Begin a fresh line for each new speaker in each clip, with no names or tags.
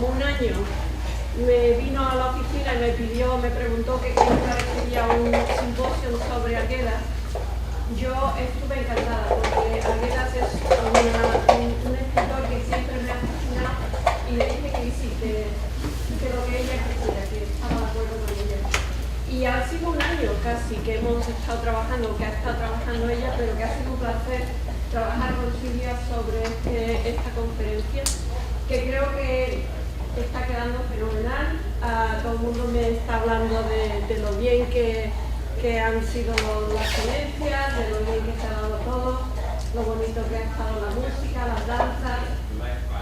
como un año, me vino a la oficina y me preguntó que quería un simposio sobre Arguedas. Yo estuve encantada porque Arguedas es un escritor que siempre me ha fascinado y le dije que sí, que lo que ella quisiera, que estaba de acuerdo con ella. Y ha sido un año casi que hemos estado trabajando, que ha estado trabajando ella, pero que ha sido un placer trabajar con Silvia sobre esta conferencia, que creo que está quedando fenomenal. Todo el mundo me está hablando de lo bien que han sido las ponencias, de lo bien que se ha dado todo, lo bonito que ha estado la música, las danzas,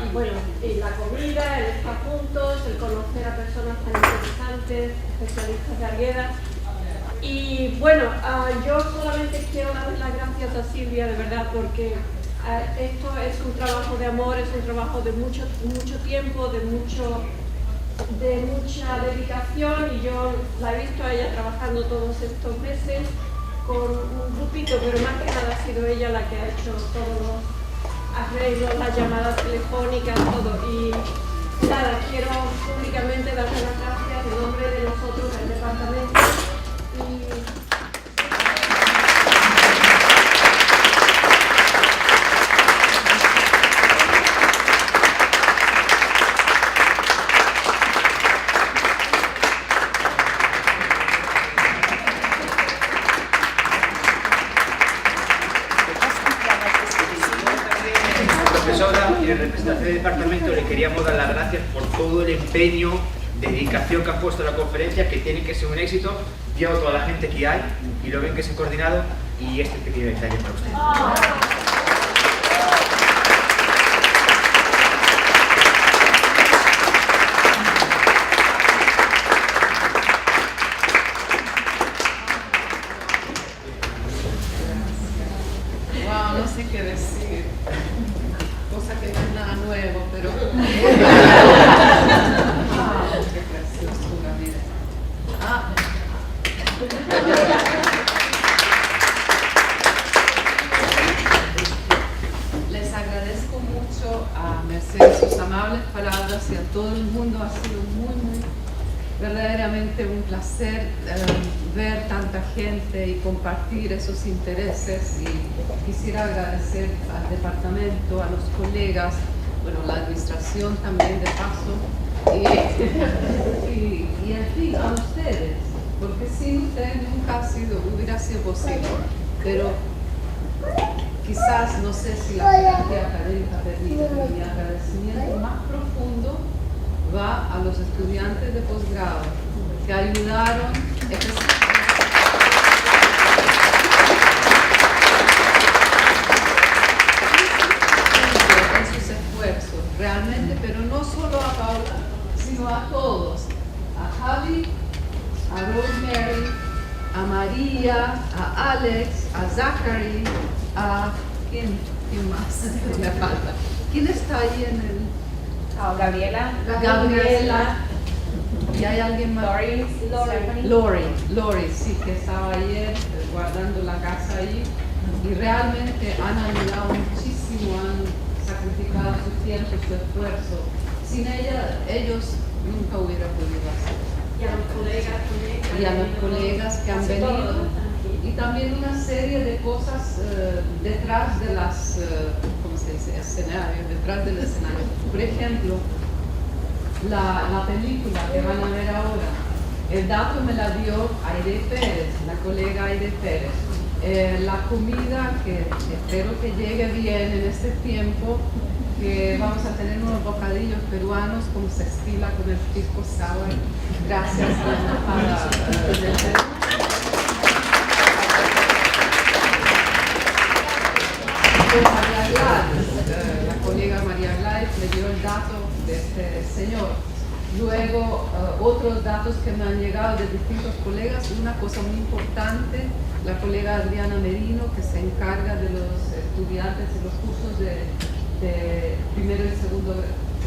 y bueno, y la comida, el estar juntos, el conocer a personas tan interesantes, especialistas de Arguedas. Y bueno, yo solamente quiero dar las gracias a Silvia, de verdad, porque esto es un trabajo de amor, es un trabajo de mucho tiempo, de mucha dedicación, y yo la he visto a ella trabajando todos estos meses con un grupito, pero más que nada ha sido ella la que ha hecho todos los arreglos, las llamadas telefónicas, todo. Y nada, quiero públicamente darle las gracias en nombre de nosotros del departamento.
En representación del departamento le queríamos dar las gracias por todo el empeño, dedicación que han puesto en la conferencia, que tiene que ser un éxito. Llevo toda la gente que hay y lo ven que se ha coordinado, y este pequeño detalle para ustedes.
Wow, no sé qué decir. Cosa que no es nada nuevo, pero... qué preciosura, miren. Les agradezco mucho a Mercedes sus amables palabras y a todo el mundo. Ha sido verdaderamente un placer ver tanta gente y compartir esos intereses, y quisiera agradecer al departamento, a los colegas, bueno, la administración también de paso, y en fin, a ustedes, porque sin ustedes nunca hubiera sido posible, pero quizás, no sé si la jerarquía académica permite, pero mi agradecimiento más profundo va a los estudiantes de posgrado que ayudaron en sus esfuerzos, realmente, pero no solo a Paula, sino a todos, a Javi, a Rosemary, a María, a Alex, a Zachary, a... ¿quién más? Me falta. ¿Quién está ahí en el...?
Gabriela.
¿Y hay alguien más? Lori, sí, que estaba ayer guardando la casa ahí, y realmente han ayudado muchísimo, han sacrificado su tiempo, su esfuerzo. Sin ellos nunca hubiera podido hacer. Y a los colegas que han venido, y también una serie de cosas detrás de las, ¿cómo se dice? Escenarios, detrás del escenario. Por ejemplo, la película que van a ver ahora, el dato me la dio Aide Pérez, la colega Aide Pérez. La comida, que espero que llegue bien en este tiempo, que vamos a tener unos bocadillos peruanos como se estila con el pisco sour, gracias a la embajada del Perú. María Gladys, la colega María Gladys me dio el dato de este señor. Luego, otros datos que me han llegado de distintos colegas. Una cosa muy importante, la colega Adriana Merino, que se encarga de los estudiantes de los cursos de primero y segundo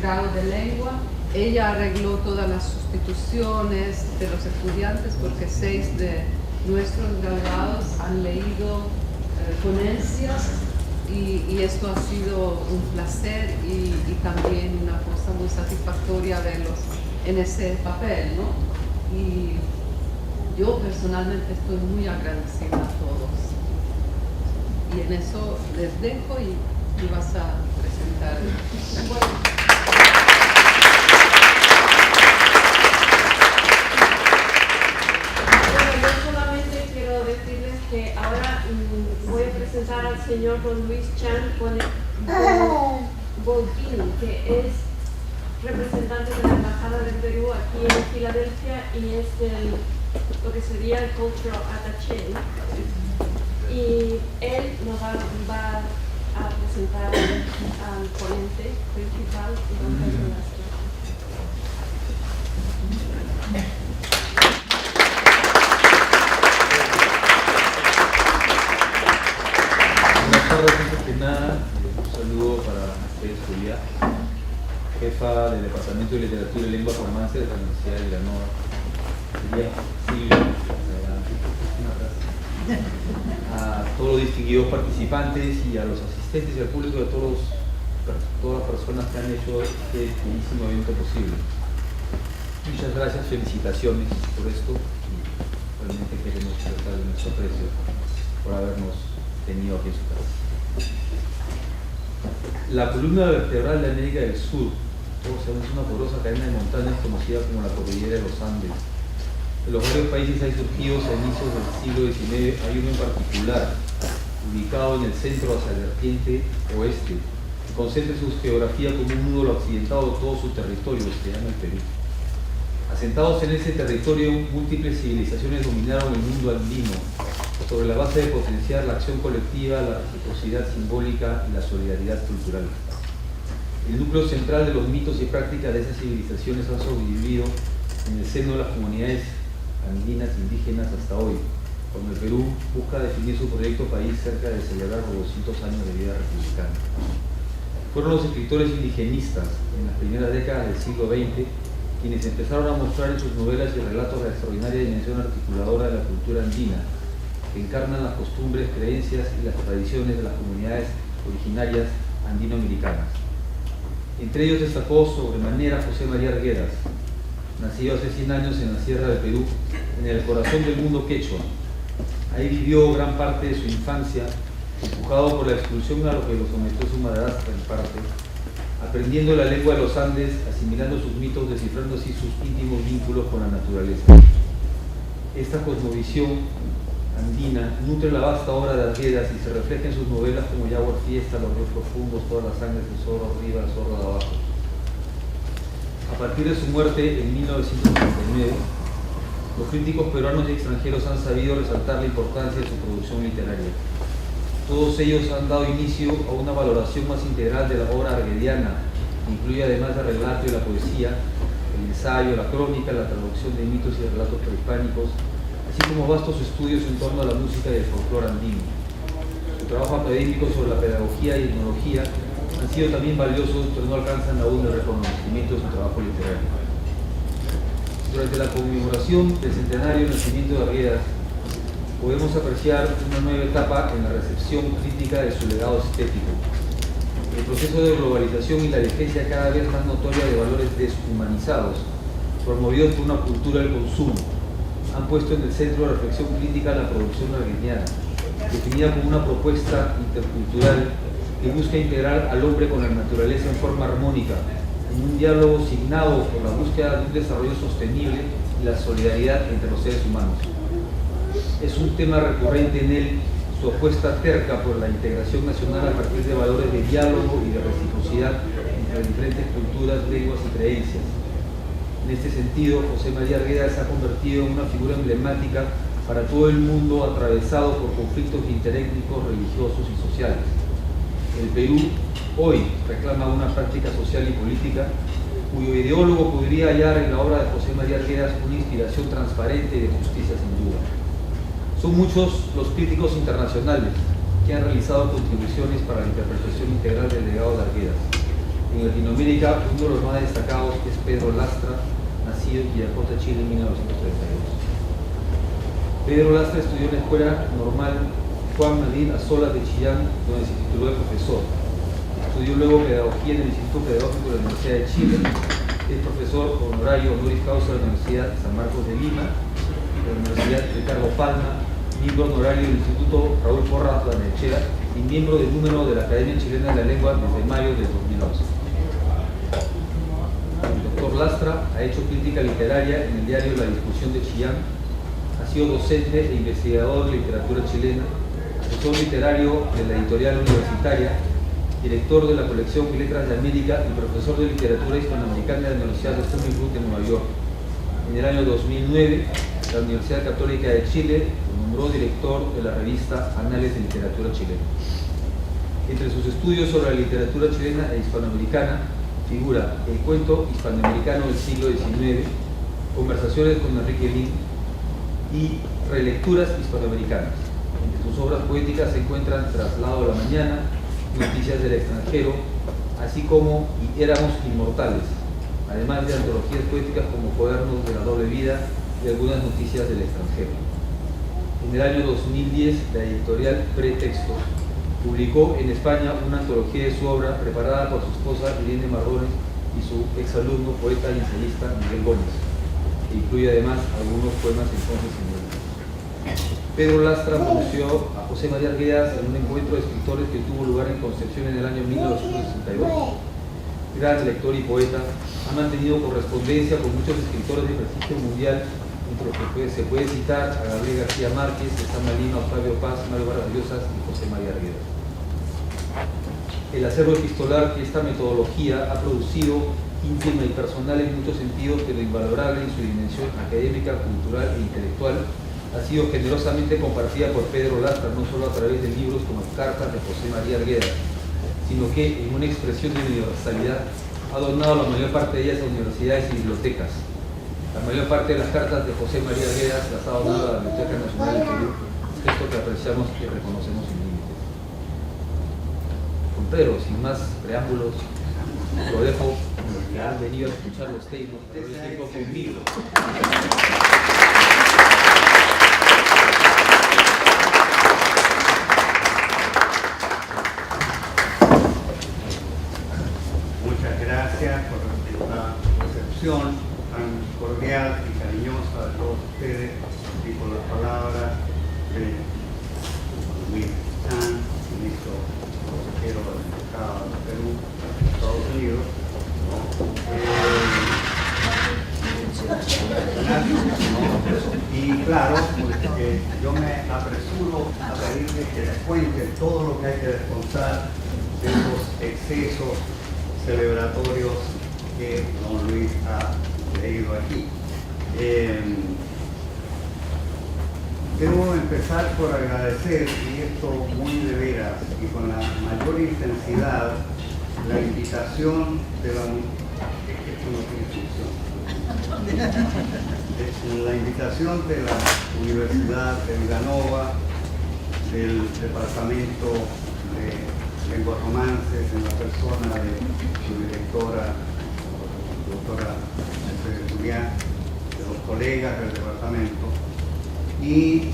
grado de lengua. Ella arregló todas las sustituciones de los estudiantes, porque 6 de nuestros graduados han leído ponencias, y esto ha sido un placer y también una cosa muy satisfactoria verlos en ese papel, ¿no? Y yo personalmente estoy muy agradecida a todos. Y en eso les dejo y vas a presentar.
Bueno, yo solamente quiero decirles que ahora voy a presentar al señor Don Luis Chan Bolquín, que es representante de la Embajada del Perú aquí en Filadelfia y es lo que sería el Cultural Attaché. Y él nos va a presentar al ponente principal, don Pedro Lastra.
Buenas tardes, antes que nada, un saludo para ustedes, Julia, jefa del Departamento de Literatura y Lengua Romance de la Universidad de Villanova. Silvia, a todos los distinguidos participantes y a los asistentes y al público de todas las personas que han hecho este bellísimo evento posible. Muchas gracias, felicitaciones por esto y realmente queremos expresar nuestro aprecio por habernos tenido aquí en su casa. La columna vertebral de América del Sur, todos sabemos, es una porosa cadena de montañas conocida como la Cordillera de los Andes. En los varios países hay surgidos a inicios del siglo XIX, hay uno en particular, ubicado en el centro hacia la vertiente oeste, que concentra su geografía como un nudo accidentado de todo su territorio, se llama el Perú. Asentados en ese territorio, múltiples civilizaciones dominaron el mundo andino, sobre la base de potenciar la acción colectiva, la reciprocidad simbólica y la solidaridad cultural. El núcleo central de los mitos y prácticas de esas civilizaciones ha sobrevivido en el seno de las comunidades andinas indígenas hasta hoy, cuando el Perú busca definir su proyecto país cerca de celebrar los 200 años de vida republicana. Fueron los escritores indigenistas en las primeras décadas del siglo XX quienes empezaron a mostrar en sus novelas y relatos la extraordinaria dimensión articuladora de la cultura andina, que encarnan las costumbres, creencias y las tradiciones de las comunidades originarias andinoamericanas. Entre ellos destacó sobremanera José María Arguedas, nacido hace 100 años en la Sierra del Perú, en el corazón del mundo quechua. Ahí vivió gran parte de su infancia, empujado por la expulsión a lo que lo sometió su madrastra en parte, aprendiendo la lengua de los Andes, asimilando sus mitos, descifrando así sus íntimos vínculos con la naturaleza. Esta cosmovisión andina nutre la vasta obra de Arguedas y se refleja en sus novelas como Jaguar Fiesta, Los ríos profundos, Todas las sangres, El zorro arriba, El zorro de abajo. A partir de su muerte en 1939, los críticos peruanos y extranjeros han sabido resaltar la importancia de su producción literaria. Todos ellos han dado inicio a una valoración más integral de la obra arguediana, que incluye además del relato y la poesía, el ensayo, la crónica, la traducción de mitos y relatos prehispánicos, así como vastos estudios en torno a la música y el folclore andino. Su trabajo académico sobre la pedagogía y etnología han sido también valiosos, pero no alcanzan aún el reconocimiento de su trabajo literario. Durante la conmemoración del centenario del nacimiento de Arguedas, podemos apreciar una nueva etapa en la recepción crítica de su legado estético. El proceso de globalización y la vigencia cada vez más notoria de valores deshumanizados, promovidos por una cultura del consumo, han puesto en el centro de reflexión crítica la producción arguediana, definida como una propuesta intercultural que busca integrar al hombre con la naturaleza en forma armónica, en un diálogo signado por la búsqueda de un desarrollo sostenible y la solidaridad entre los seres humanos. Es un tema recurrente en él su apuesta terca por la integración nacional a partir de valores de diálogo y de reciprocidad entre diferentes culturas, lenguas y creencias. En este sentido, José María Arguedas se ha convertido en una figura emblemática para todo el mundo atravesado por conflictos interétnicos, religiosos y sociales. El Perú hoy reclama una práctica social y política cuyo ideólogo podría hallar en la obra de José María Arguedas una inspiración transparente y de justicia sin duda. Son muchos los críticos internacionales que han realizado contribuciones para la interpretación integral del legado de Arguedas. En Latinoamérica, uno de los más destacados es Pedro Lastra, nacido en Quillacota, Chile, en 1932. Pedro Lastra estudió en la Escuela Normal Juan Manuel Azolas de Chillán, donde se tituló de profesor. Estudió luego Pedagogía en el Instituto Pedagógico de la Universidad de Chile. Es profesor honorario honoris causa de la Universidad San Marcos de Lima, de la Universidad Ricardo Palma, miembro honorario del Instituto Raúl Porras Barnechea y miembro del número de la Academia Chilena de la Lengua desde mayo del 2011. El doctor Lastra ha hecho crítica literaria en el diario La Discusión de Chillán, ha sido docente e investigador de literatura chilena, asesor literario de la editorial universitaria, director de la colección Letras de América y profesor de literatura hispanoamericana de la Universidad de Stony Brook en Nueva York. En el año 2009, la Universidad Católica de Chile lo nombró director de la revista Anales de Literatura Chilena. Entre sus estudios sobre la literatura chilena e hispanoamericana figura El cuento hispanoamericano del siglo XIX, Conversaciones con Enrique Lin y Relecturas hispanoamericanas. Entre sus obras poéticas se encuentran Traslado a la Mañana, Noticias del Extranjero, así como Y éramos inmortales, además de antologías poéticas como Cuadernos de la doble vida y algunas noticias del extranjero. En el año 2010, la editorial Pretexto publicó en España una antología de su obra preparada por su esposa Irene Mardones y su exalumno, poeta y ensayista Miguel Gómez, que incluye además algunos poemas entonces inéditos. Pedro Lastra conoció a José María Arguedas en un encuentro de escritores que tuvo lugar en Concepción en el año 1962. Gran lector y poeta, ha mantenido correspondencia con muchos escritores de prestigio mundial, entre los que se puede citar a Gabriel García Márquez, Estama Lima, Octavio Paz, Mario Vargas Llosa y José María Arguedas. El acervo epistolar que esta metodología ha producido, íntima y personal en muchos sentidos, pero invalorable en su dimensión académica, cultural e intelectual, ha sido generosamente compartida por Pedro Lastra, no solo a través de libros como Cartas de José María Arguedas, sino que, en una expresión de universalidad, ha donado la mayor parte de ellas a universidades y bibliotecas. La mayor parte de las cartas de José María Arguedas las ha donado a la Biblioteca Nacional del Perú, gesto que apreciamos y reconocemos sin límites. Pero, sin más preámbulos, lo dejo con los que han venido a escuchar los temas, pero el tiempo conmigo.
Gracias por esta recepción tan cordial y cariñosa de todos ustedes y por las palabras de Luis Chan, ministro consejero del Embajada de Perú en Estados Unidos. Y claro, porque yo me apresuro a pedirles que les cuenten todo lo que hay que descontar de los excesos celebratorios que don Luis ha leído aquí. Debo empezar por agradecer, y esto muy de veras y con la mayor intensidad, la invitación de la Universidad de Villanova, del Departamento de Lenguas Romances, en la persona de su directora, doctora Mercedes Julián, de los colegas del departamento, y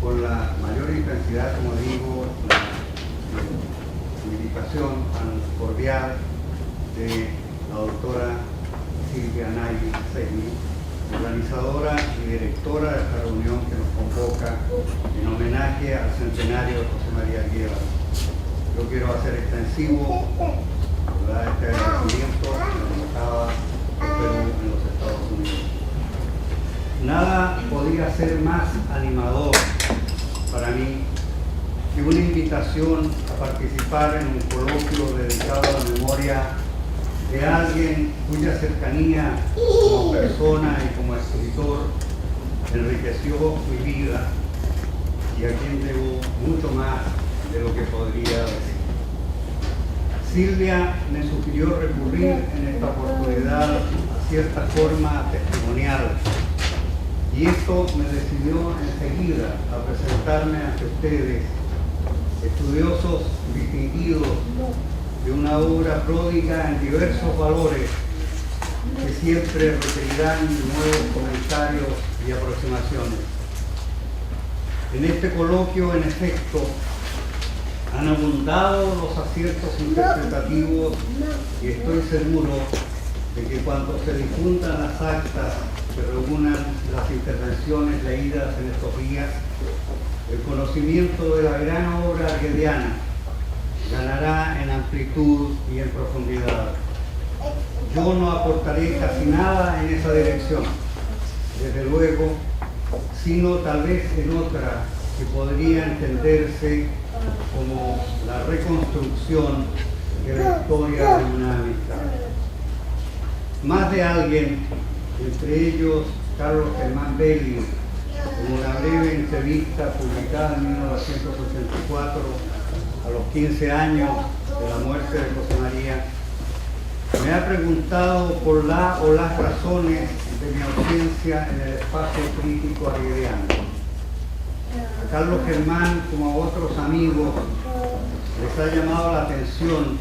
con la mayor intensidad, como digo, la invitación tan cordial de la doctora Silvia Nayli Segni, organizadora y directora de esta reunión que nos convoca en homenaje al centenario de José María Arguedas. Yo quiero hacer extensivo, ¿verdad?, este agradecimiento a la Embajada de Perú en los Estados Unidos. Nada podría ser más animador para mí que una invitación a participar en un coloquio dedicado a la memoria de alguien cuya cercanía como persona y como escritor enriqueció mi vida y a quien debo mucho más de lo que podría decir. Silvia me sugirió recurrir en esta oportunidad a cierta forma testimonial, y esto me decidió enseguida a presentarme ante ustedes, estudiosos distinguidos de una obra pródiga en diversos valores que siempre requerirán nuevos comentarios y aproximaciones. En este coloquio, en efecto, han abundado los aciertos interpretativos y estoy seguro de que cuando se difundan las actas que reúnan las intervenciones leídas en estos días, el conocimiento de la gran obra arguediana ganará en amplitud y en profundidad. Yo no aportaré casi nada en esa dirección, desde luego, sino tal vez en otra que podría entenderse como la reconstrucción de la historia de una amistad. Más de alguien, entre ellos Carlos Germán Belli, en una breve entrevista publicada en 1984, a los 15 años de la muerte de José María, me ha preguntado por la o las razones de mi ausencia en el espacio crítico arguediano. A Carlos Germán, como a otros amigos, les ha llamado la atención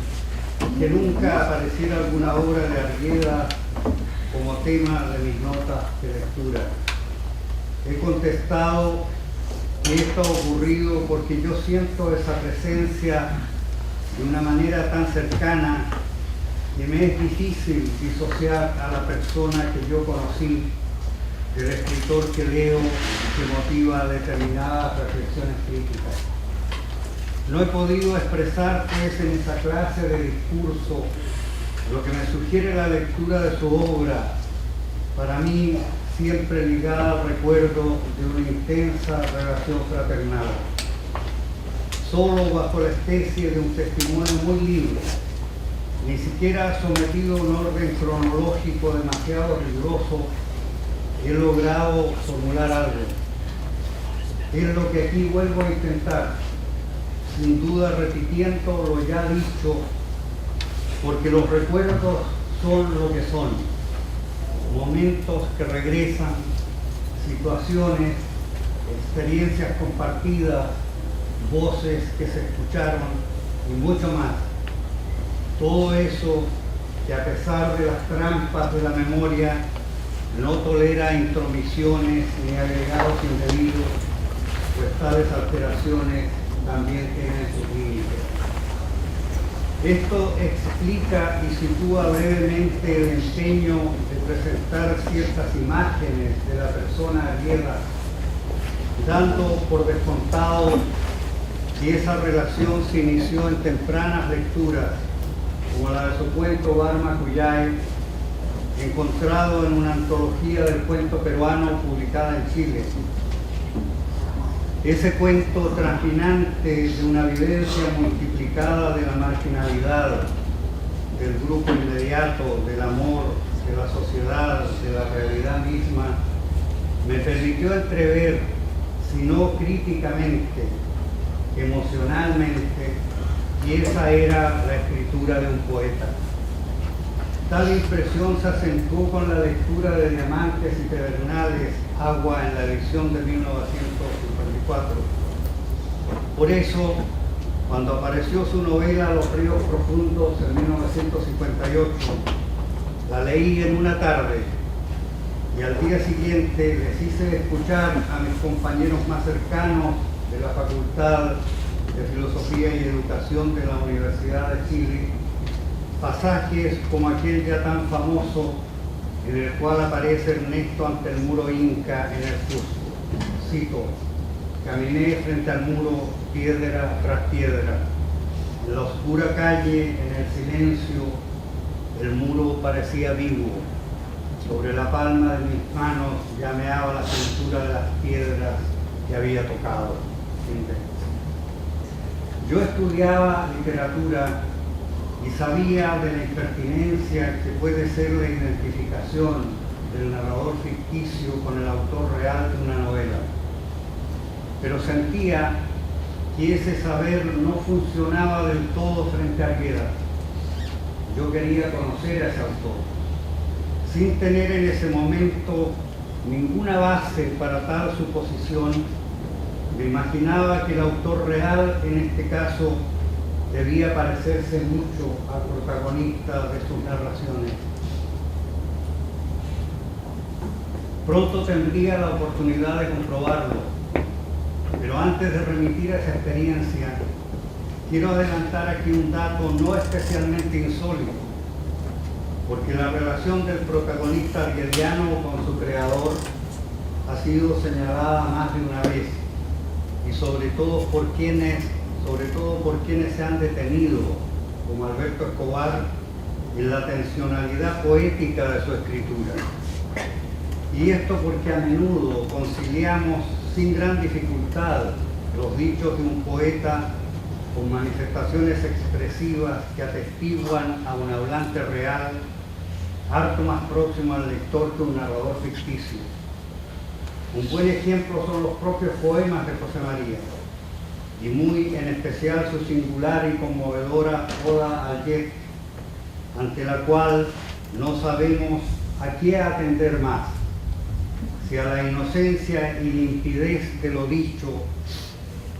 que nunca apareciera alguna obra de Argueda como tema de mis notas de lectura. He contestado que esto ha ocurrido porque yo siento esa presencia de una manera tan cercana que me es difícil disociar a la persona que yo conocí del escritor que leo que motiva determinadas reflexiones críticas. No he podido expresar pues en esa clase de discurso lo que me sugiere la lectura de su obra, para mí siempre ligada al recuerdo de una intensa relación fraternal. Solo bajo la especie de un testimonio muy libre, ni siquiera sometido a un orden cronológico demasiado riguroso, he logrado formular algo. Es lo que aquí vuelvo a intentar, sin duda repitiendo lo ya dicho, porque los recuerdos son lo que son, momentos que regresan, situaciones, experiencias compartidas, voces que se escucharon y mucho más. Todo eso que a pesar de las trampas de la memoria no tolera intromisiones ni agregados indebidos, pues tales alteraciones también tienen sus límites. Esto explica y sitúa brevemente el empeño de presentar ciertas imágenes de la persona Argueda, dando por descontado que esa relación se inició en tempranas lecturas, como la de su cuento Barma Cuyay, encontrado en una antología del cuento peruano publicada en Chile. Ese cuento trasminante de una vivencia multiplicada de la marginalidad, del grupo inmediato, del amor, de la sociedad, de la realidad misma, me permitió entrever, si no críticamente, emocionalmente, y esa era la escritura de un poeta. Tal impresión se acentuó con la lectura de Diamantes y Pedernales, Agua, en la edición de 1954. Por eso, cuando apareció su novela Los ríos profundos en 1958, la leí en una tarde y al día siguiente les hice escuchar a mis compañeros más cercanos de la Facultad de Filosofía y Educación de la Universidad de Chile pasajes como aquel ya tan famoso en el cual aparece Ernesto ante el muro inca en el Cusco. Cito: caminé frente al muro piedra tras piedra. En la oscura calle, en el silencio, el muro parecía vivo. Sobre la palma de mis manos llameaba la cintura de las piedras que había tocado. Yo estudiaba literatura y sabía de la impertinencia que puede ser la identificación del narrador ficticio con el autor real de una novela. Pero sentía que ese saber no funcionaba del todo frente a Argueda. Yo quería conocer a ese autor, sin tener en ese momento ninguna base para tal suposición. Me imaginaba que el autor real, en este caso, debía parecerse mucho al protagonista de sus narraciones. Pronto tendría la oportunidad de comprobarlo. Pero antes de remitir a esa experiencia, quiero adelantar aquí un dato no especialmente insólito, porque la relación del protagonista argueliano con su creador ha sido señalada más de una vez, y sobre todo por quienes se han detenido, como Alberto Escobar, en la tensionalidad poética de su escritura. Y esto porque a menudo conciliamos sin gran dificultad los dichos de un poeta con manifestaciones expresivas que atestiguan a un hablante real, harto más próximo al lector que un narrador ficticio. Un buen ejemplo son los propios poemas de José María, y muy en especial su singular y conmovedora Oda al Jet, ante la cual no sabemos a qué atender más, si a la inocencia y limpidez de lo dicho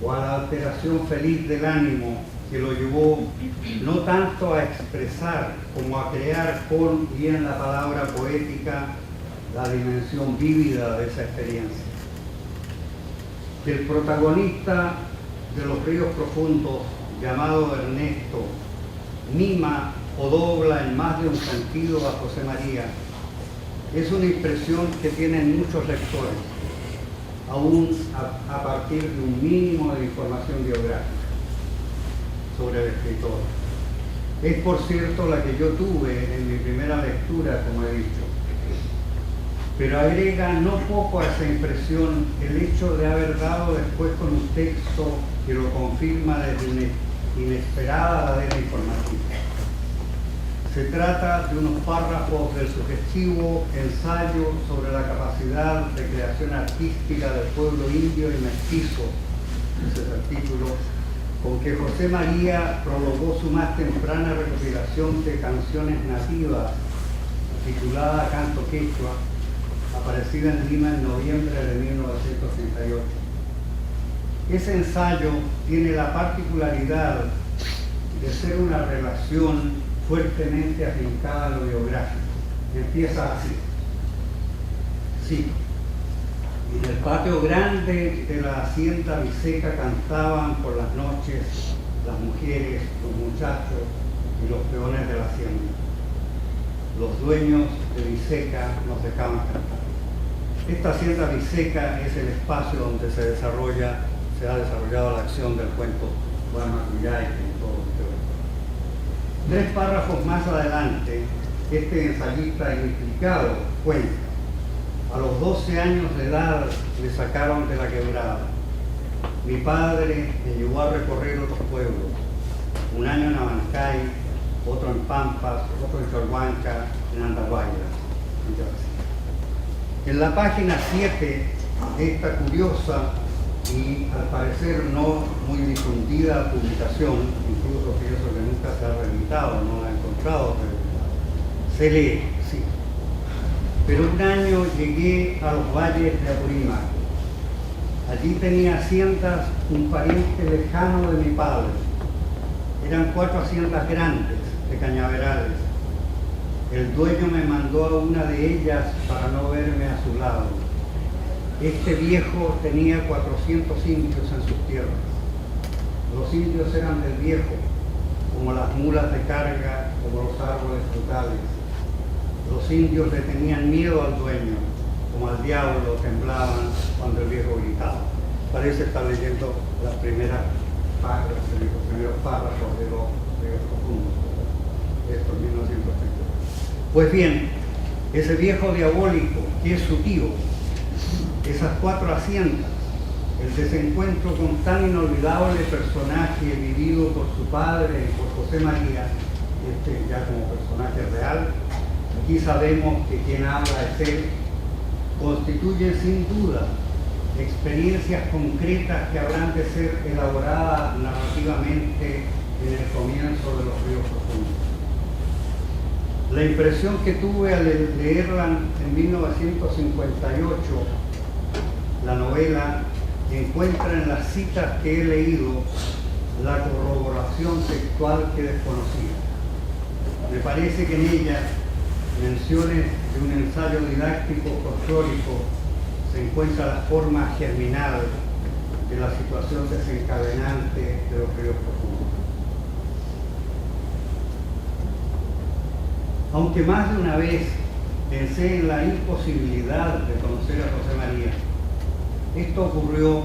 o a la alteración feliz del ánimo que lo llevó no tanto a expresar como a crear con y en la palabra poética la dimensión vívida de esa experiencia. Que el protagonista de Los ríos profundos, llamado Ernesto, mima o dobla en más de un sentido a José María, es una impresión que tienen muchos lectores, aún a partir de un mínimo de información biográfica sobre el escritor. Es, por cierto, la que yo tuve en mi primera lectura, como he dicho. Pero agrega no poco a esa impresión el hecho de haber dado después con un texto que lo confirma desde una inesperada ladera informativa. Se trata de unos párrafos del sugestivo ensayo sobre la capacidad de creación artística del pueblo indio y mestizo, ese es el título, con que José María prologó su más temprana recopilación de canciones nativas, titulada Canto Quechua, aparecida en Lima en noviembre de 1938. Ese ensayo tiene la particularidad de ser una relación fuertemente afincada en lo biográfico. Empieza así. Sí. En el patio grande de la hacienda Viseca cantaban por las noches las mujeres, los muchachos y los peones de la hacienda. Los dueños de Viseca nos dejaban cantar. Esta hacienda Viseca es el espacio donde se ha desarrollado la acción del cuento Guaymacuyay y todo lo que. 3 párrafos más adelante, este ensayista implicado cuenta: a los 12 años de edad me sacaron de la quebrada. Mi padre me llevó a recorrer otros pueblos, un año en Abancay, otro en Pampas, otro en Cholhuanca, en Andahuaylas. En la página 7 de esta curiosa y al parecer no muy difundida publicación, incluso pienso que nunca se ha reeditado, no la he encontrado, pero se lee, sí. Pero un año llegué a los valles de Apurímac. Allí tenía haciendas un pariente lejano de mi padre. Eran 4 haciendas grandes de cañaverales. El dueño me mandó a una de ellas para no verme a su lado. Este viejo tenía 400 indios en sus tierras. Los indios eran del viejo, como las mulas de carga, como los árboles frutales. Los indios le tenían miedo al dueño, como al diablo temblaban cuando el viejo gritaba. Parece estar leyendo los primeros párrafos de Los ríos profundos, esto en 1930. Pues bien, ese viejo diabólico, que es su tío, esas 4 haciendas, el desencuentro con tan inolvidable personaje vivido por su padre y por José María, ya como personaje real, aquí sabemos que quien habla es él, constituye sin duda experiencias concretas que habrán de ser elaboradas narrativamente en el comienzo de Los ríos profundos. La impresión que tuve al leerla en 1958, la novela, encuentra en las citas que he leído la corroboración textual que desconocía. Me parece que en ella menciones de un ensayo didáctico folclórico se encuentra la forma germinal de la situación desencadenante de los ríos profundos. Aunque más de una vez pensé en la imposibilidad de conocer a José María, esto ocurrió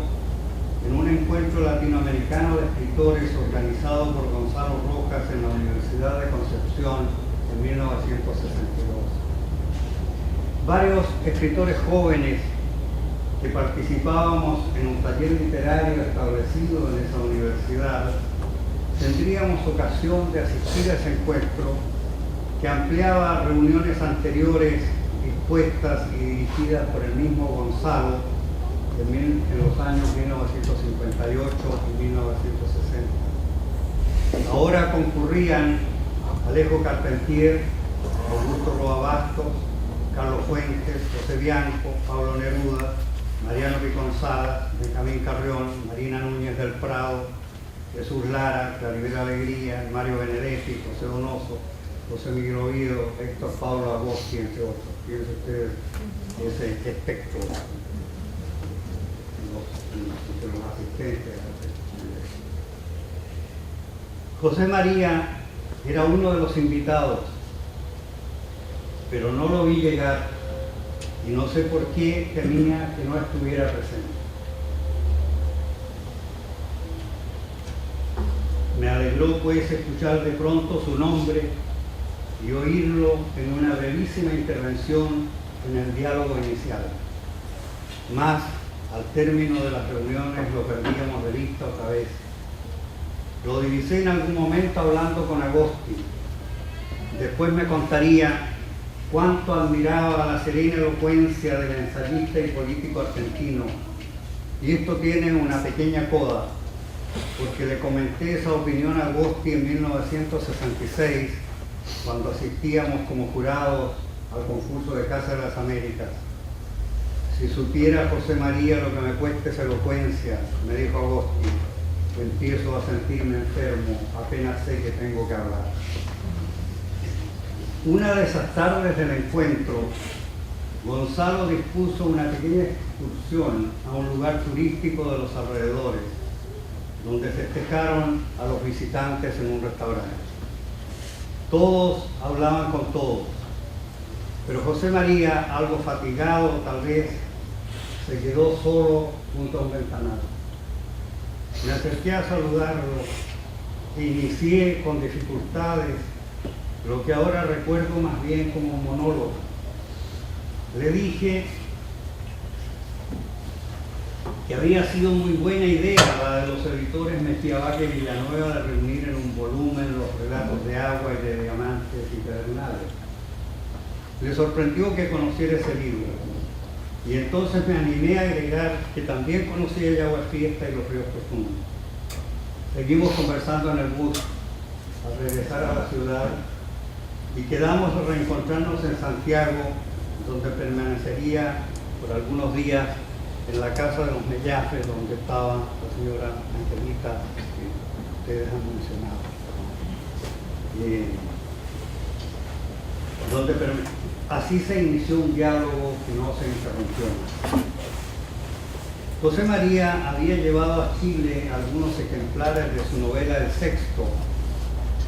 en un encuentro latinoamericano de escritores organizado por Gonzalo Rojas en la Universidad de Concepción en 1962. Varios escritores jóvenes que participábamos en un taller literario establecido en esa universidad tendríamos ocasión de asistir a ese encuentro que ampliaba reuniones anteriores dispuestas y dirigidas por el mismo Gonzalo en los años 1958 y 1960. Ahora concurrían Alejo Carpentier, Augusto Roa Bastos, Carlos Fuentes, José Bianco, Pablo Neruda, Mariano Piconzadas, Benjamín Carrión, Marina Núñez del Prado, Jesús Lara, Claribel Alegría, Mario Benedetti, José Donoso, José Miguel Oviedo, Héctor Pablo Agosti, entre otros. Fíjense ustedes ese espectro de los asistentes. José María era uno de los invitados, pero no lo vi llegar y no sé por qué temía que no estuviera presente. Me alegró pues escuchar de pronto su nombre y oírlo en una brevísima intervención en el diálogo inicial. Mas, al término de las reuniones, lo perdíamos de vista otra vez. Lo divisé en algún momento hablando con Agosti. Después me contaría cuánto admiraba la serena elocuencia del ensayista y político argentino. Y esto tiene una pequeña coda, porque le comenté esa opinión a Agosti en 1966, cuando asistíamos como jurados al concurso de Casa de las Américas. Si supiera José María lo que me cuesta esa elocuencia, me dijo Agosti, empiezo a sentirme enfermo, apenas sé que tengo que hablar. Una de esas tardes del encuentro, Gonzalo dispuso una pequeña excursión a un lugar turístico de los alrededores, donde festejaron a los visitantes en un restaurante. Todos hablaban con todos, pero José María, algo fatigado tal vez, se quedó solo junto a un ventanal. Me acerqué a saludarlo e inicié con dificultades lo que ahora recuerdo más bien como un monólogo. Le dije que había sido muy buena idea la de los editores Mestiavaca y Villanueva de reunir en un volumen los relatos de Agua y de Diamantes y Pedernales. Le sorprendió que conociera ese libro, y entonces me animé a agregar que también conocía el Agua Fiesta y los Ríos Profundos. Seguimos conversando en el bus al regresar a la ciudad y quedamos a reencontrarnos en Santiago, donde permanecería por algunos días en la casa de los Mellafes, donde estaba la señora Angelita, que ustedes han mencionado. Así se inició un diálogo que no se interrumpió más. José María había llevado a Chile algunos ejemplares de su novela El Sexto,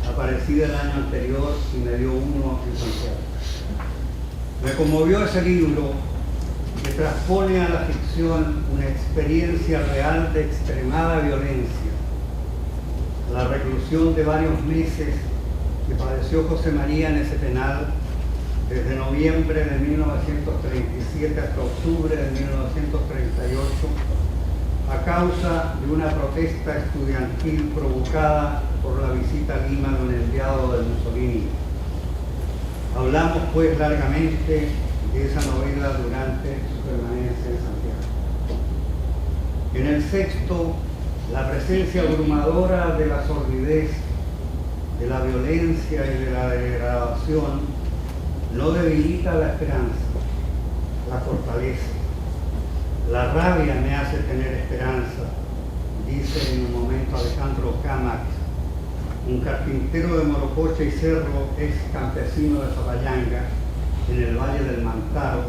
aparecida el año anterior, y me dio uno en Santiago. Me conmovió ese libro, que transpone a la ficción una experiencia real de extremada violencia. La reclusión de varios meses que padeció José María en ese penal, desde noviembre de 1937 hasta octubre de 1938, a causa de una protesta estudiantil provocada por la visita a Lima de un enviado de Mussolini. Hablamos pues largamente de esa novela durante su permanencia en Santiago. En El Sexto, la presencia abrumadora de la sordidez, de la violencia y de la degradación no debilita la esperanza, la fortalece. La rabia me hace tener esperanza, dice en un momento Alejandro Cámax, un carpintero de Morococha y Cerro, ex campesino de Zapallanga, en el Valle del Mantaro,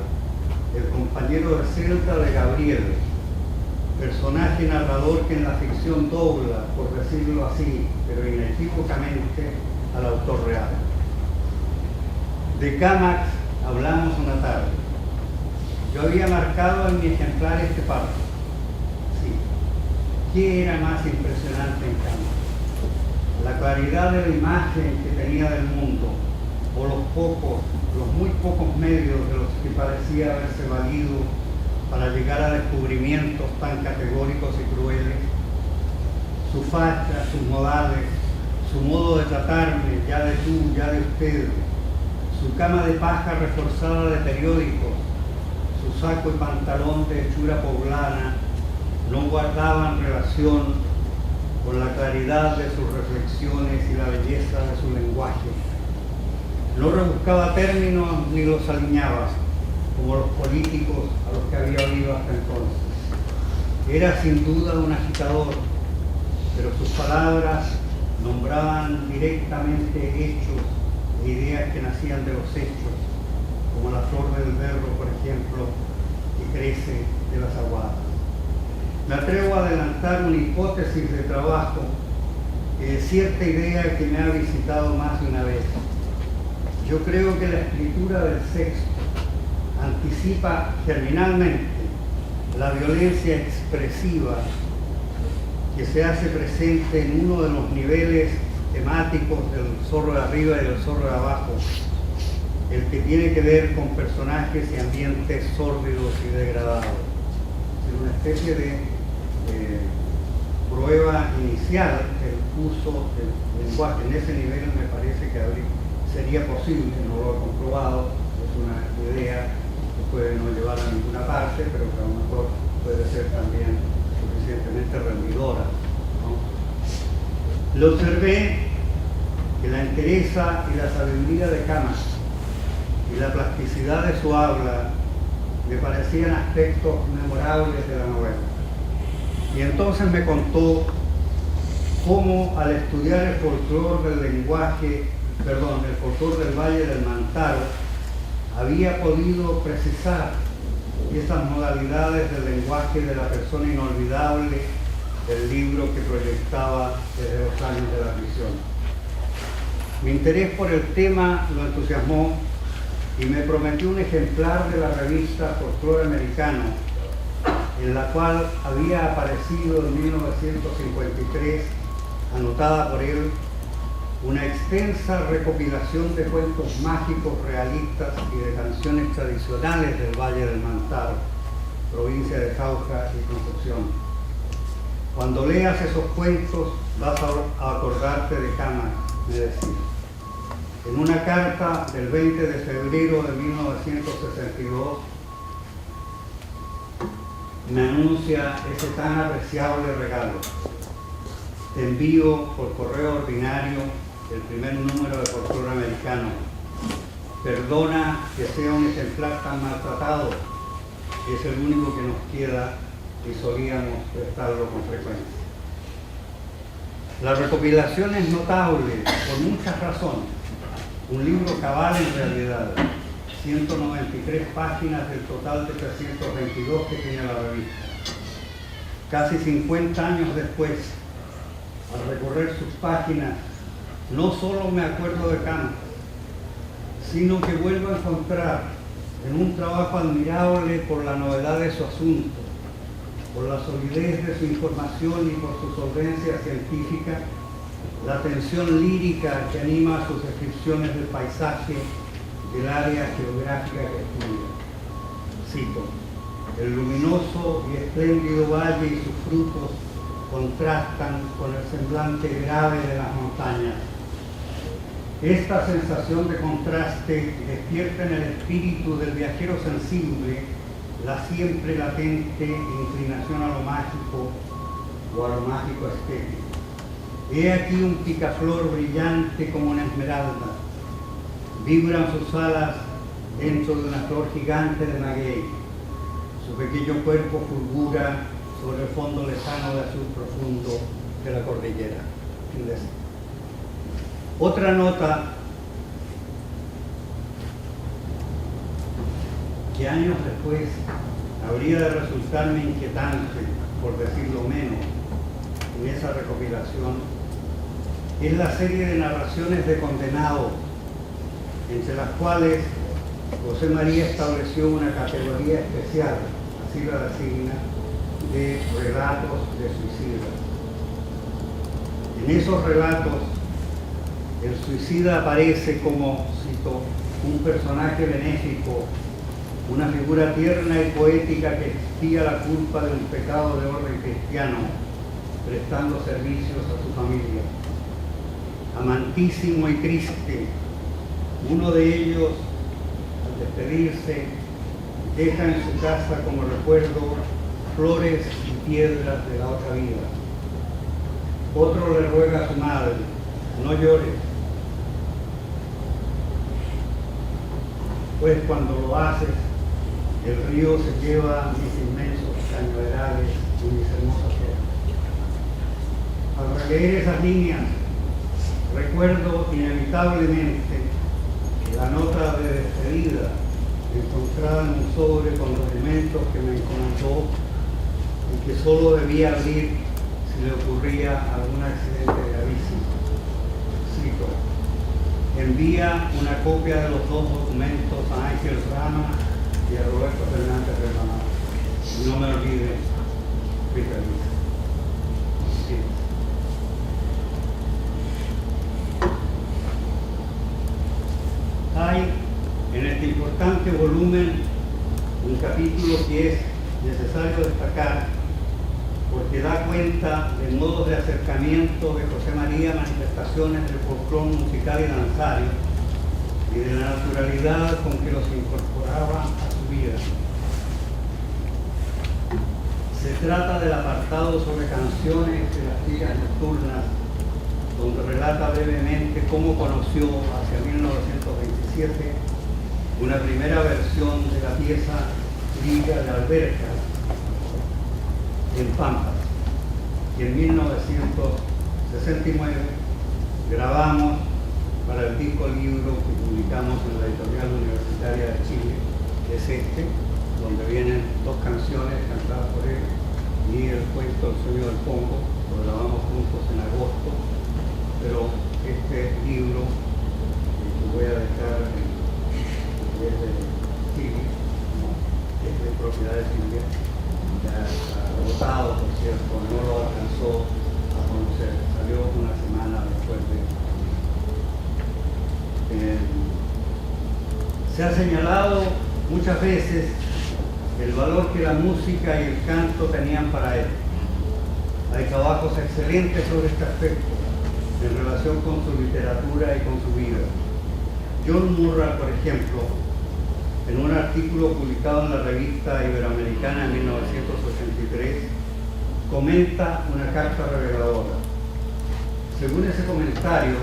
el compañero de celda de Gabriel, personaje narrador que en la ficción dobla, por decirlo así, pero inequívocamente, al autor real. De Cámac hablamos una tarde. Yo había marcado en mi ejemplar este párrafo. Sí. ¿Qué era más impresionante en Cámac? La claridad de la imagen que tenía del mundo, o los muy pocos medios de los que parecía haberse valido para llegar a descubrimientos tan categóricos y crueles, su facha, sus modales, su modo de tratarme, ya de tú, ya de usted, su cama de paja reforzada de periódicos, su saco y pantalón de hechura poblana, no guardaban relación con la claridad de sus reflexiones y la belleza de su lenguaje. No rebuscaba términos ni los alineaba, como los políticos a los que había oído hasta entonces. Era sin duda un agitador, pero sus palabras nombraban directamente hechos e ideas que nacían de los hechos, como la flor del berro, por ejemplo, que crece de las aguadas. Me atrevo a adelantar una hipótesis de trabajo, cierta idea que me ha visitado más de una vez. Yo creo que la escritura del sexto anticipa germinalmente la violencia expresiva que se hace presente en uno de los niveles temáticos del Zorro de arriba y del Zorro de abajo, el que tiene que ver con personajes y ambientes sórdidos y degradados. Es una especie de prueba inicial del uso del lenguaje. En ese nivel me parece que sería posible, no lo he comprobado, es una idea que puede no llevar a ninguna parte, pero que a lo mejor puede ser también suficientemente rendidora, ¿no? Lo observé que la entereza y la sabiduría de Cámac y la plasticidad de su habla me parecían aspectos memorables de la novela. Y entonces me contó cómo al estudiar el folclore del lenguaje, el folclore del Valle del Mantaro, había podido precisar esas modalidades del lenguaje de la persona inolvidable del libro que proyectaba desde los años de la prisión. Mi interés por el tema lo entusiasmó y me prometió un ejemplar de la revista Folclore Americano, en la cual había aparecido en 1953, anotada por él, una extensa recopilación de cuentos mágicos realistas y de canciones tradicionales del Valle del Mantaro, provincia de Jauja y Concepción. Cuando leas esos cuentos vas a acordarte de Cámac, me decía. En una carta del 20 de febrero de 1962 me anuncia ese tan apreciable regalo. Te envío por correo ordinario el primer número de Folclore Americano. Perdona que sea un ejemplar tan maltratado, es el único que nos queda y solíamos prestarlo con frecuencia. La recopilación es notable por muchas razones. Un libro cabal en realidad, 193 páginas del total de 322 que tiene la revista. Casi 50 años después, al recorrer sus páginas, no solo me acuerdo de Cámac, sino que vuelvo a encontrar en un trabajo admirable por la novedad de su asunto, por la solidez de su información y por su solvencia científica, la tensión lírica que anima sus descripciones del paisaje del área geográfica que estudia. Cito: el luminoso y espléndido valle y sus frutos contrastan con el semblante grave de las montañas. Esta sensación de contraste despierta en el espíritu del viajero sensible la siempre latente inclinación a lo mágico o a lo mágico estético. He aquí un picaflor brillante como una esmeralda. Vibran sus alas dentro de una flor gigante de maguey. Su pequeño cuerpo fulgura sobre el fondo lejano de azul profundo de la cordillera. Otra nota que años después habría de resultarme inquietante por decirlo menos, en esa recopilación, es la serie de narraciones de condenados, entre las cuales José María estableció una categoría especial, así la designa, de relatos de suicidas. En esos relatos, el suicida aparece como, cito, un personaje benéfico, una figura tierna y poética que expía la culpa de un pecado de orden cristiano, prestando servicios a su familia. Amantísimo y triste, uno de ellos, al despedirse, deja en su casa como recuerdo flores y piedras de la otra vida. Otro le ruega a su madre, no llores, pues cuando lo haces, el río se lleva mis inmensos cañaverales y mis hermosas flores. Al releer esas líneas, recuerdo inevitablemente la nota de despedida encontrada en un sobre con los elementos que me encomendó y que solo debía abrir si le ocurría algún accidente gravísimo. Cito: envía una copia de los dos documentos a Ángel Rama y a Roberto Fernández Remanado. No me olvides, Rita Luisa. Sí. Hay en este importante volumen un capítulo que es necesario destacar porque da cuenta de modos de acercamiento de José María, manifestaciones del folclore musical y danzario y de la naturalidad con que los incorporaba a su vida. Se trata del apartado sobre canciones de las giras nocturnas, donde relata brevemente cómo conoció hacia 1927 una primera versión de la pieza Liga de Alberca en Pampas, y en 1969 grabamos para el disco libro que publicamos en la Editorial Universitaria de Chile, que es este, donde vienen dos canciones cantadas por él y el cuento El sueño del Congo. Lo grabamos juntos en agosto, pero este libro que voy a dejar es de Chile, es de propiedad de Chile, ya está agotado, por cierto, no lo alcanzó a conocer, salió una semana después de... se ha señalado muchas veces el valor que la música y el canto tenían para él. Hay trabajos excelentes sobre este aspecto en relación con su literatura y con su vida. John Murray, por ejemplo, en un artículo publicado en la revista Iberoamericana en 1983, comenta una carta reveladora. Según ese comentario,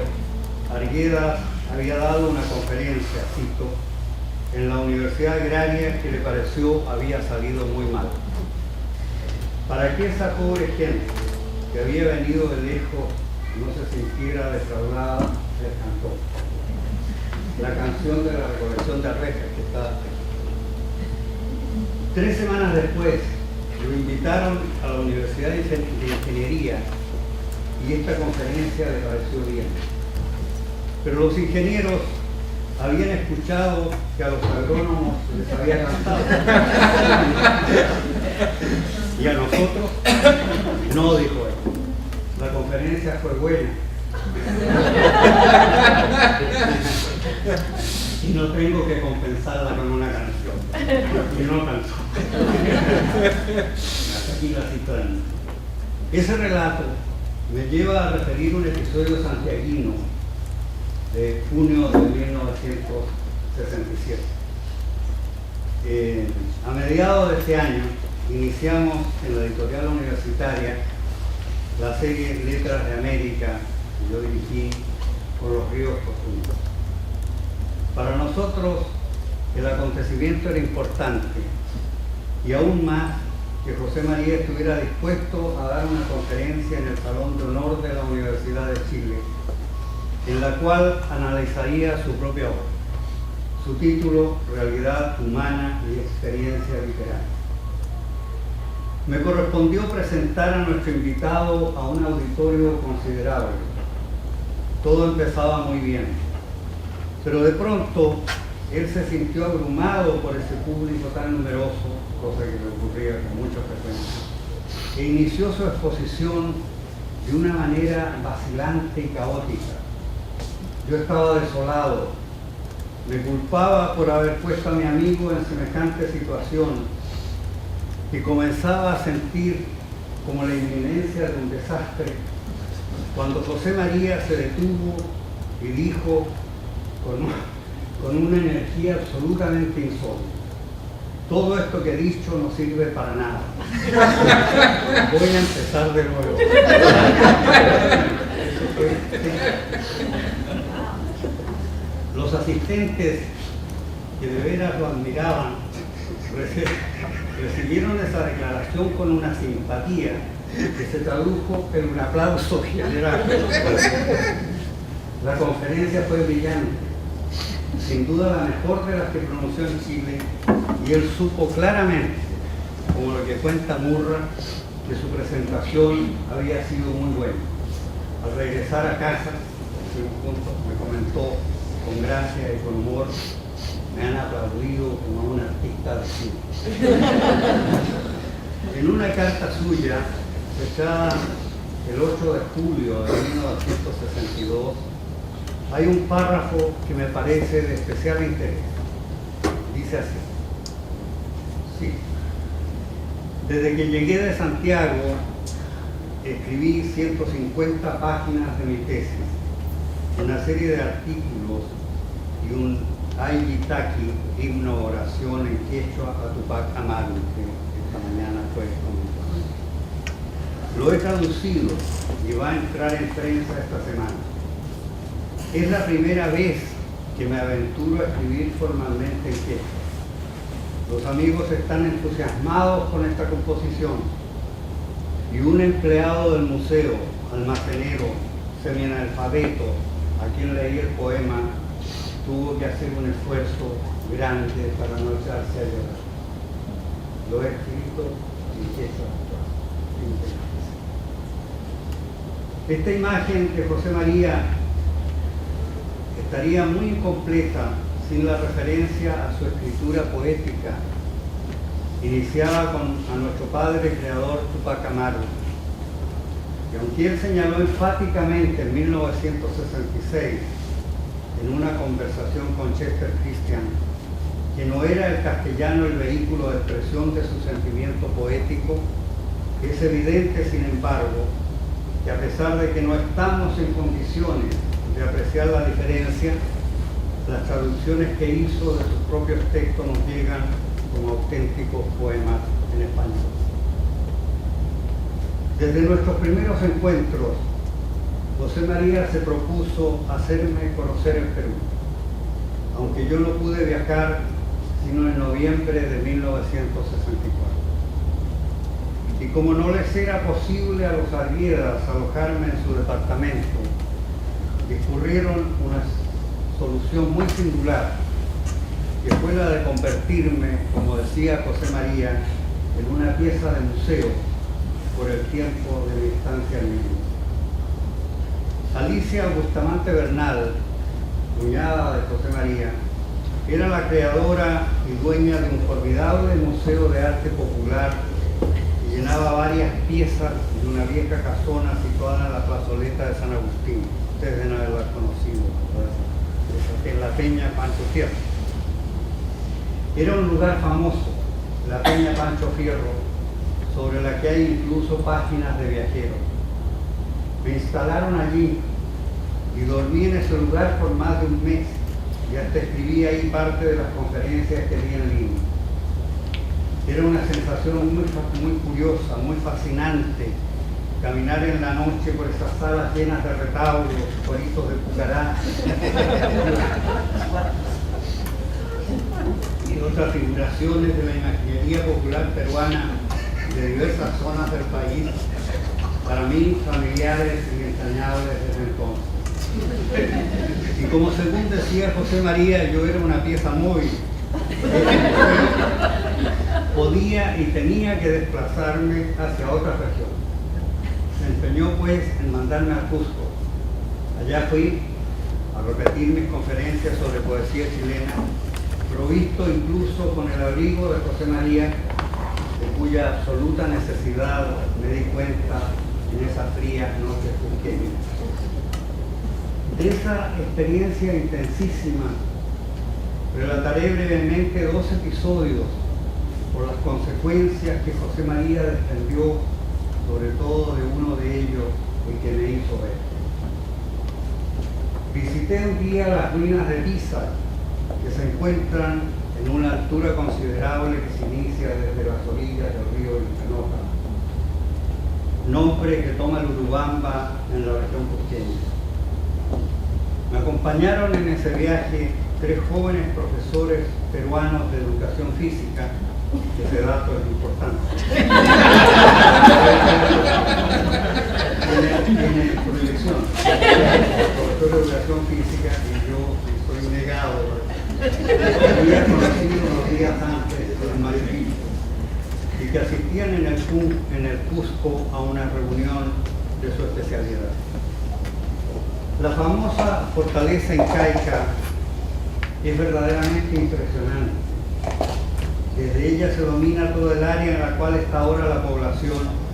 Arguedas había dado una conferencia, cito, en la Universidad Agraria que le pareció había salido muy mal. Para que esa pobre gente que había venido de lejos no se sintiera defraudada, les cantó la canción de la recolección de arvejas que está. 3 semanas después lo invitaron a la Universidad de Ingeniería y esta conferencia le pareció bien. Pero los ingenieros habían escuchado que a los agrónomos les había cantado. Y a nosotros no, dijo él. La conferencia fue buena. Y no tengo que compensarla con una canción. Y no cantó. Aquí la citan. Ese relato me lleva a referir un episodio santiaguino de junio de 1967. A mediados de este año iniciamos en la editorial universitaria la serie Letras de América que yo dirigí por los ríos profundos. Para nosotros el acontecimiento era importante y aún más que José María estuviera dispuesto a dar una conferencia en el Salón de Honor de la Universidad de Chile, en la cual analizaría su propia obra. Su título, Realidad humana y experiencia literaria. Me correspondió presentar a nuestro invitado a un auditorio considerable. Todo empezaba muy bien, pero de pronto él se sintió abrumado por ese público tan numeroso, cosa que le ocurría con mucha frecuencia, e inició su exposición de una manera vacilante y caótica. Yo estaba desolado, me culpaba por haber puesto a mi amigo en semejante situación y comenzaba a sentir como la inminencia de un desastre, cuando José María se detuvo y dijo con una energía absolutamente insólita: todo esto que he dicho no sirve para nada. Voy a empezar de nuevo. Los asistentes, que de veras lo admiraban, recibieron esa declaración con una simpatía que se tradujo en un aplauso general. La conferencia fue brillante, sin duda la mejor de las que pronunció en Chile, y él supo claramente, como lo que cuenta Murra, que su presentación había sido muy buena. Al regresar a casa, me comentó con gracia y con humor: me han aplaudido como a un artista de cine. En una carta suya, fechada el 8 de julio de 1962, hay un párrafo que me parece de especial interés. Dice así: sí, desde que llegué de Santiago, escribí 150 páginas de mi tesis, una serie de artículos y un Ayi-Taki, himno oración en quechua a Tupac Amaru, que esta mañana fue comentado. Lo he traducido y va a entrar en prensa esta semana. Es la primera vez que me aventuro a escribir formalmente en quechua. Los amigos están entusiasmados con esta composición y un empleado del museo, almacenero, semianalfabeto, a quien leí el poema, tuvo que hacer un esfuerzo grande para no echarse a llorar. Lo he escrito en quechua. Esta imagen de José María estaría muy incompleta sin la referencia a su escritura poética, iniciada a nuestro padre creador Tupac Amaru. Y aunque él señaló enfáticamente en 1966, en una conversación con Chester Christian, que no era el castellano el vehículo de expresión de su sentimiento poético, es evidente, sin embargo, que a pesar de que no estamos en condiciones de apreciar la diferencia, las traducciones que hizo de sus propios textos nos llegan como auténticos poemas en español. Desde nuestros primeros encuentros, José María se propuso hacerme conocer el Perú, aunque yo no pude viajar sino en noviembre de 1964. Y como no les era posible a los Arguedas alojarme en su departamento, discurrieron una solución muy singular, que fue la de convertirme, como decía José María, en una pieza de museo por el tiempo de mi estancia en Lima. Alicia Bustamante Bernal, cuñada de José María, era la creadora y dueña de un formidable museo de arte popular que llenaba varias piezas de una vieja casona situada en la plazoleta de San Agustín. Ustedes deben haberla conocido, en la Peña Pancho Fierro. Era un lugar famoso, la Peña Pancho Fierro, sobre la que hay incluso páginas de viajeros. Me instalaron allí y dormí en ese lugar por más de un mes y hasta escribí ahí parte de las conferencias que di en Lima. Era una sensación muy curiosa, muy fascinante, caminar en la noche por esas salas llenas de retablos, cueritos de pucará y otras figuraciones de la imaginería popular peruana de diversas zonas del país, para mí familiares y entrañables desde entonces. Y como según decía José María, yo era una pieza móvil. podía y tenía que desplazarme hacia otra región. Se empeñó pues en mandarme a Cusco. Allá fui a repetir mis conferencias sobre poesía chilena, provisto incluso con el abrigo de José María, de cuya absoluta necesidad me di cuenta en esas frías noches cusqueñas. De esa experiencia intensísima, relataré brevemente 2 episodios por las consecuencias que José María desprendió, sobre todo de uno de ellos, el que me hizo ver. Visité un día las ruinas de Pisa, que se encuentran en una altura considerable que se inicia desde las orillas del río Vilcanoja, nombre que toma el Urubamba en la región cusqueña. Me acompañaron en ese viaje 3 jóvenes profesores peruanos de educación física, que ese dato es importante. Tiene proyección. Profesor de educación física, y yo estoy negado. Había conocido unos días antes en Madrid y que asistían en el Cusco a una reunión de su especialidad. La famosa fortaleza incaica es verdaderamente impresionante. Desde ella se domina todo el área en la cual está ahora la población,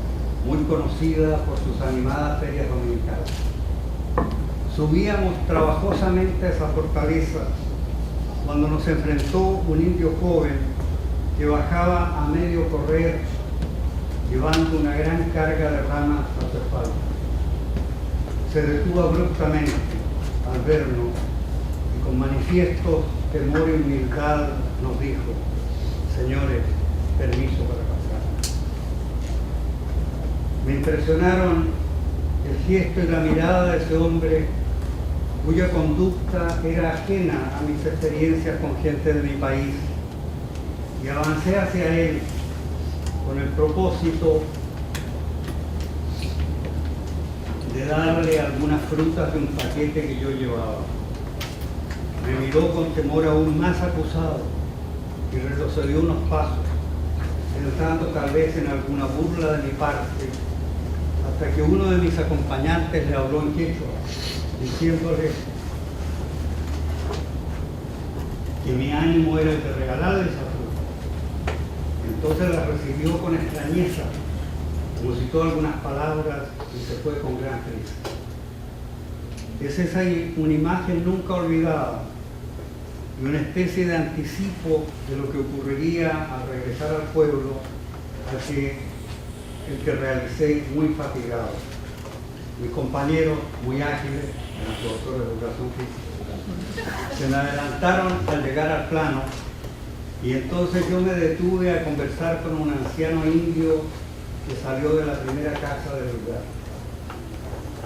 muy conocida por sus animadas ferias dominicales. Subíamos trabajosamente a esa fortaleza cuando nos enfrentó un indio joven que bajaba a medio correr llevando una gran carga de ramas a su espalda. Se detuvo abruptamente al vernos y con manifiesto temor y humildad nos dijo: señores, permiso para pasar. Me impresionaron el gesto y la mirada de ese hombre cuya conducta era ajena a mis experiencias con gente de mi país, y avancé hacia él con el propósito de darle algunas frutas de un paquete que yo llevaba. Me miró con temor aún más acusado y retrocedió unos pasos, pensando tal vez en alguna burla de mi parte, hasta que uno de mis acompañantes le habló en quechua, diciéndole que mi ánimo era el de regalarle esa fruta. Entonces la recibió con extrañeza, como citó algunas palabras y se fue con gran felicidad. Es esa una imagen nunca olvidada y una especie de anticipo de lo que ocurriría al regresar al pueblo, el que realicé muy fatigado. Mis compañeros, muy ágiles, eran profesores de educación física, se me adelantaron al llegar al plano, y entonces yo me detuve a conversar con un anciano indio que salió de la primera casa del lugar.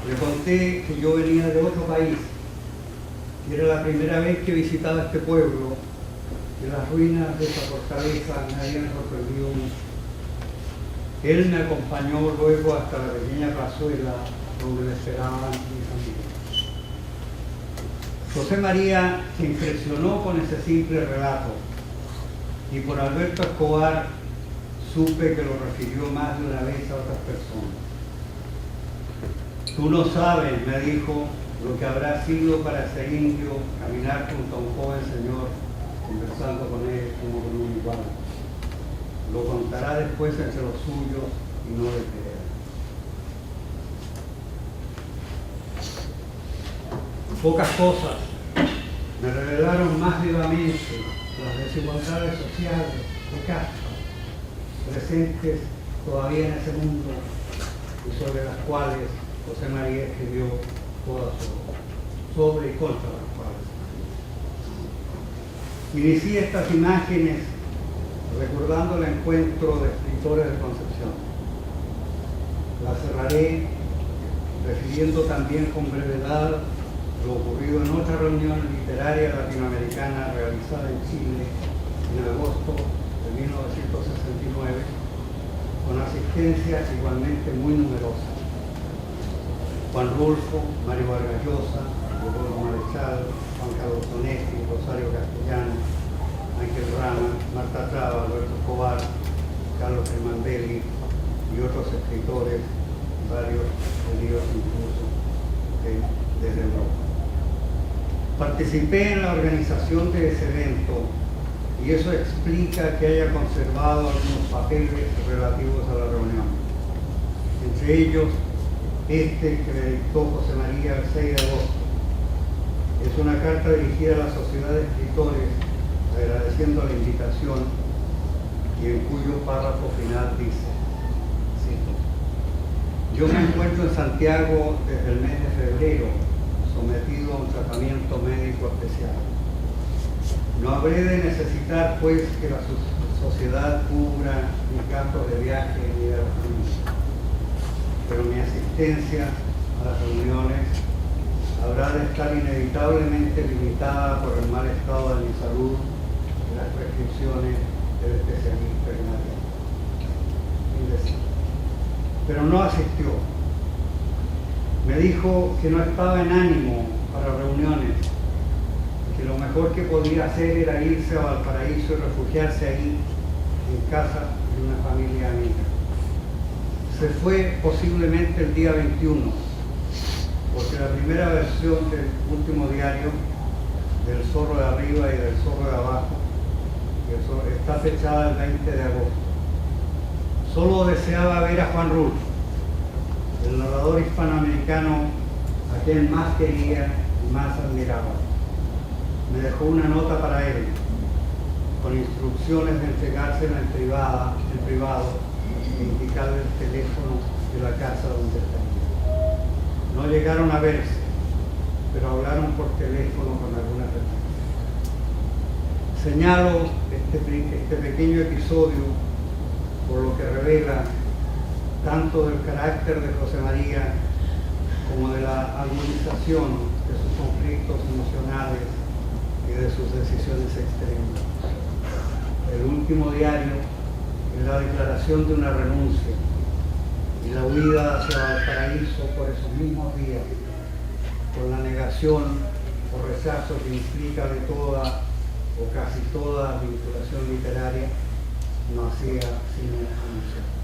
Le conté que yo venía de otro país, y era la primera vez que visitaba este pueblo, que las ruinas de esa fortaleza me habían sorprendido mucho. Él me acompañó luego hasta la pequeña plazuela donde me esperaban mis amigos. José María se impresionó con ese simple relato, y por Alberto Escobar supe que lo refirió más de una vez a otras personas. Tú no sabes, me dijo, lo que habrá sido para ese indio caminar junto a un joven señor, conversando con él como con un igual. Lo contará después entre los suyos y no le creerá. Pocas cosas me revelaron más vivamente las desigualdades sociales de casta presentes todavía en ese mundo y sobre las cuales José María escribió toda su obra, sobre y contra las cuales. Inicié estas imágenes recordando el encuentro de escritores de Concepción. La cerraré refiriendo también con brevedad lo ocurrido en otra reunión literaria latinoamericana realizada en Chile en agosto de 1969, con asistencia igualmente muy numerosa. Juan Rulfo, Mario Vargas Llosa, Leopoldo Marechal, Juan Carlos Onesti, Rosario Castellano, Ángel Rama, Marta Traba, Alberto Escobar, Carlos Hermandelli y otros escritores, varios venidos incluso desde Europa. Participé en la organización de ese evento y eso explica que haya conservado algunos papeles relativos a la reunión. Entre ellos, este que me dictó José María el 6 de agosto. Es una carta dirigida a la Sociedad de Escritores agradeciendo la invitación y en cuyo párrafo final dice, cito, yo me encuentro en Santiago desde el mes de febrero, sometido a un tratamiento médico especial. No habré de necesitar, pues, que la sociedad cubra mis gastos de viaje ni de alojamiento, pero mi asistencia a las reuniones habrá de estar inevitablemente limitada por el mal estado de mi salud y las prescripciones del especialista en área. Pero no asistió. Me dijo que no estaba en ánimo para reuniones, que lo mejor que podía hacer era irse a Valparaíso y refugiarse ahí, en casa de una familia amiga. Se fue posiblemente el día 21, porque la primera versión del último diario, del Zorro de Arriba y del Zorro de Abajo, está fechada el 20 de agosto. Solo deseaba ver a Juan Rulfo, el narrador hispanoamericano a quien más quería y más admiraba. Me dejó una nota para él, con instrucciones de entregársela en privado e indicarle el teléfono de la casa donde estaría. No llegaron a verse, pero hablaron por teléfono con alguna frecuencia. Señalo este pequeño episodio por lo que revela tanto del carácter de José María como de la agudización de sus conflictos emocionales y de sus decisiones extremas. El último diario es la declaración de una renuncia y la huida hacia Valparaíso por esos mismos días, con la negación o rechazo que implica de toda o casi toda vinculación literaria, no hacía sino anunciar.